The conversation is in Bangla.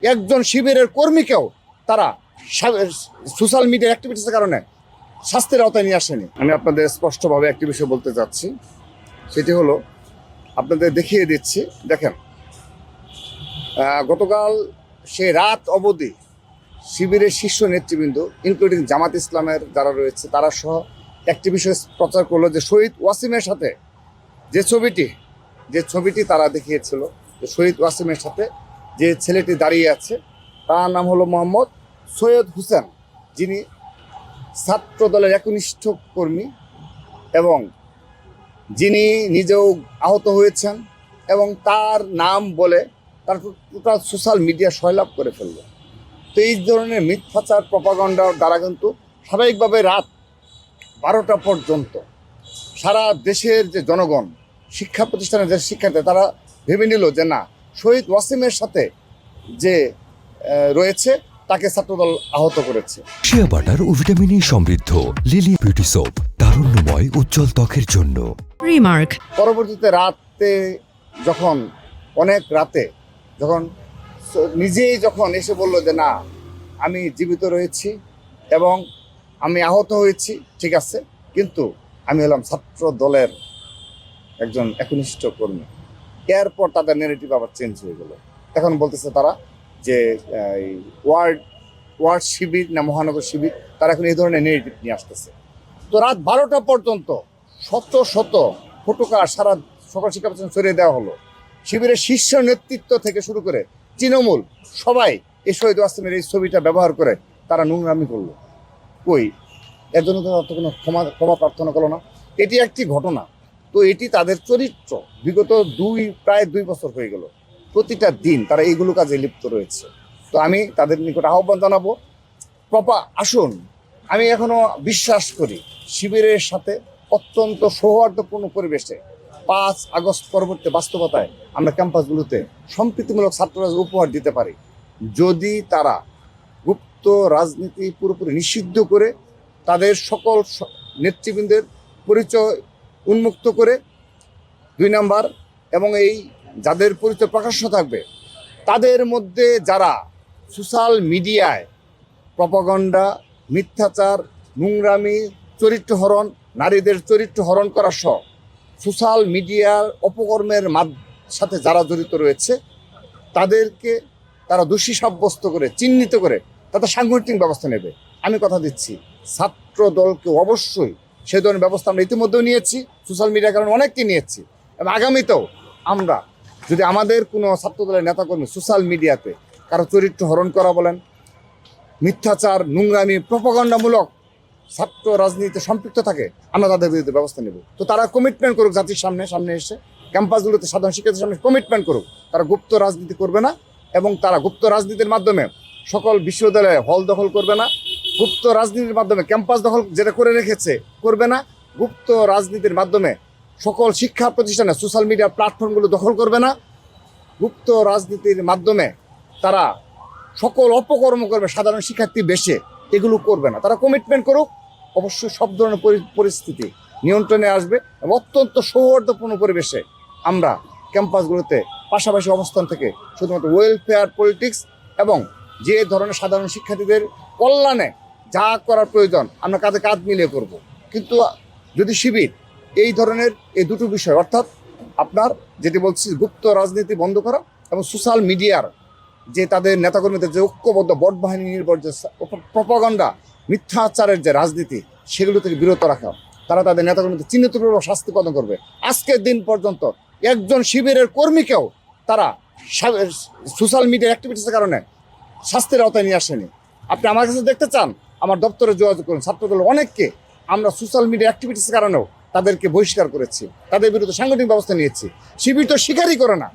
একজন শিবিরের কর্মীকেও তারা সোশ্যাল মিডিয়া অ্যাক্টিভিটিসের কারণে শাস্তির আওতায় নিয়ে আসেনি। আমি আপনাদের স্পষ্টভাবে একটি বিষয় বলতে চাচ্ছি, সেটি হলো আপনাদের দেখিয়ে দিচ্ছি। দেখেন, গতকাল সে রাত অবধি শিবিরের শীর্ষ নেতৃবৃন্দ ইনক্লুডিং জামাত ইসলামের যারা রয়েছে তারা সহ একটি বিষয় প্রচার করলো যে শহীদ ওয়াসিমের সাথে যে ছবিটি তারা দেখিয়েছিল, যে শহীদ ওয়াসিমের সাথে যে ছেলেটি দাঁড়িয়ে আছে তার নাম হলো মোহাম্মদ সৈয়দ হোসেন, যিনি ছাত্র দলের একনিষ্ঠ কর্মী এবং যিনি নিজেও আহত হয়েছেন, এবং তার নাম বলে তার টোটাল সোশ্যাল মিডিয়া সয়লাভ করে ফেলল। তো এই ধরনের মিথ্যাচার প্রপাগান্ডার দ্বারা কিন্তু স্বাভাবিকভাবে রাত 12টা পর্যন্ত সারা দেশের যে জনগণ, শিক্ষা প্রতিষ্ঠানের যে শিক্ষার্থী, তারা ভেবে নিল যে না, শহীদ ওয়াসিমের সাথে যে রয়েছে তাকে ছাত্রদল আহত করেছে। শিয়া বাটার ও ভিটামিন ই সমৃদ্ধ লিলি বিউটি সোপ, তারুণ্যময় উজ্জ্বল ত্বকের জন্য। রিমার্ক। পরবর্তীতে রাতে যখন অনেক রাতে যখন নিজেই যখন এসে বলল যে না, আমি জীবিত রয়েছি এবং আমি আহত হয়েছি, ঠিক আছে, কিন্তু আমি হলাম ছাত্র দলের একজন একনিষ্ঠ কর্মী। এরপর তাদের নেগেটিভ আবার চেঞ্জ হয়ে গেল। এখন বলতেছে তারা যে ওয়ার্ড শিবির না মহানগর শিবির, তারা এখন এই ধরনের নেগেটিভ নিয়ে আসতেছে। তো রাত 12টা পর্যন্ত শত শত ফটোকার সারা সকল শিক্ষা প্রতিষ্ঠান সরিয়ে দেওয়া হলো। শিবিরের শীর্ষ নেতৃত্ব থেকে শুরু করে তৃণমূল সবাই এই শহীদ ওয়াসিমের এই ছবিটা ব্যবহার করে তারা নোংরামি করলো। কই, এর জন্য তো কোনো ক্ষমা প্রার্থনা করলো না। এটি একটি ঘটনা। তো এটি তাদের চরিত্র। বিগত প্রায় 2 বছর হয়ে গেল, প্রতিটা দিন তারা এইগুলো কাজে লিপ্ত রয়েছে। তো আমি তাদের নিকট আহ্বান জানাবো, আসুন, আমি এখনো বিশ্বাস করি শিবিরের সাথে অত্যন্ত সৌহার্দ্যপূর্ণ পরিবেশে 5 আগস্ট পরবর্তী বাস্তবতায় আমরা ক্যাম্পাসগুলোতে সম্প্রীতিমূলক ছাত্ররাজ উপহার দিতে পারি, যদি তারা গুপ্ত রাজনীতি পুরোপুরি নিষিদ্ধ করে তাদের সকল নেতৃবৃন্দের পরিচয় উন্মুক্ত করে, 2 নাম্বার, এবং এই যাদের পরিচয় প্রকাশ্য থাকবে তাদের মধ্যে যারা সোশ্যাল মিডিয়ায় প্রপাগান্ডা, মিথ্যাচার, নোংরামি, চরিত্র হরণ, নারীদের চরিত্র হরণ করা সহ সোশ্যাল মিডিয়ার অপকর্মের সাথে যারা জড়িত রয়েছে তাদেরকে তারা দোষী সাব্যস্ত করে, চিহ্নিত করে তাদের সাংগঠনিক ব্যবস্থা নেবে। আমি কথা দিচ্ছি, ছাত্র দলকে অবশ্যই সে ধরনের ব্যবস্থা আমরা ইতিমধ্যেও নিয়েছি, সোশ্যাল মিডিয়ার কারণে অনেককে নিয়েছি, এবং আগামীতেও আমরা যদি আমাদের কোনো ছাত্র দলের নেতাকর্মী সোশ্যাল মিডিয়াতে কারো চরিত্র হরণ করা বলেন, মিথ্যাচার, নোংরামি, প্রপাগান্ডামূলক ছাত্র রাজনীতিতে সম্পৃক্ত থাকে, আমরা তাদের বিরুদ্ধে ব্যবস্থা নেব। তো তারা কমিটমেন্ট করুক, জাতির সামনে এসে ক্যাম্পাসগুলোতে সাধারণ শিক্ষার্থীর সামনে কমিটমেন্ট করুক, তারা গুপ্ত রাজনীতি করবে না, এবং তারা গুপ্ত রাজনীতির মাধ্যমে সকল বিশ্ববিদ্যালয়ে হল দখল করবে না, গুপ্ত রাজনীতির মাধ্যমে ক্যাম্পাস দখল যেটা করে রেখেছে করবে না, গুপ্ত রাজনীতির মাধ্যমে সকল শিক্ষা প্রতিষ্ঠানে সোশ্যাল মিডিয়া প্ল্যাটফর্মগুলো দখল করবে না, গুপ্ত রাজনীতির মাধ্যমে তারা সকল অপকর্ম করবে সাধারণ শিক্ষার্থী বেশে, এগুলো করবে না। তারা কমিটমেন্ট করুক, অবশ্যই সব ধরনের পরিস্থিতি নিয়ন্ত্রণে আসবে এবং অত্যন্ত সৌহার্দ্যপূর্ণ পরিবেশে আমরা ক্যাম্পাসগুলোতে পাশাপাশি অবস্থান থেকে শুধুমাত্র ওয়েলফেয়ার পলিটিক্স এবং যে ধরনের সাধারণ শিক্ষার্থীদের কল্যাণে যা করার প্রয়োজন আমরা কাঁধে কাঁধ মিলিয়ে করব। কিন্তু যদি শিবির এই ধরনের এই দুটো বিষয়, অর্থাৎ আপনার যেটি বলছি গুপ্ত রাজনীতি বন্ধ করা এবং সোশ্যাল মিডিয়ার যে তাদের নেতাকর্মীদের যে ঐক্যবদ্ধ বট বাহিনী নির্ভর যে প্রপাগান্ডা, মিথ্যাচারের যে রাজনীতি, সেগুলো থেকে বিরত রাখা, তারা তাদের নেতাকর্মীদের চিহ্নিতপূর্বক শাস্তি প্রদান করবে। আজকের দিন পর্যন্ত একজন শিবিরের কর্মীকেও তারা সোশ্যাল মিডিয়ার অ্যাক্টিভিটিসের কারণে শাস্তির আওতায় নিয়ে আসেনি। আপনি আমার কাছে দেখতে চান, আমার দপ্তরে যোগাযোগ করুন। ছাত্রদল অনেককে আমরা সোশ্যাল মিডিয়া অ্যাক্টিভিটিসের কারণেও তাদেরকে বহিষ্কার করেছি, তাদের বিরুদ্ধে সাংগঠনিক ব্যবস্থা নিয়েছি। শিবির তো স্বীকারই করে না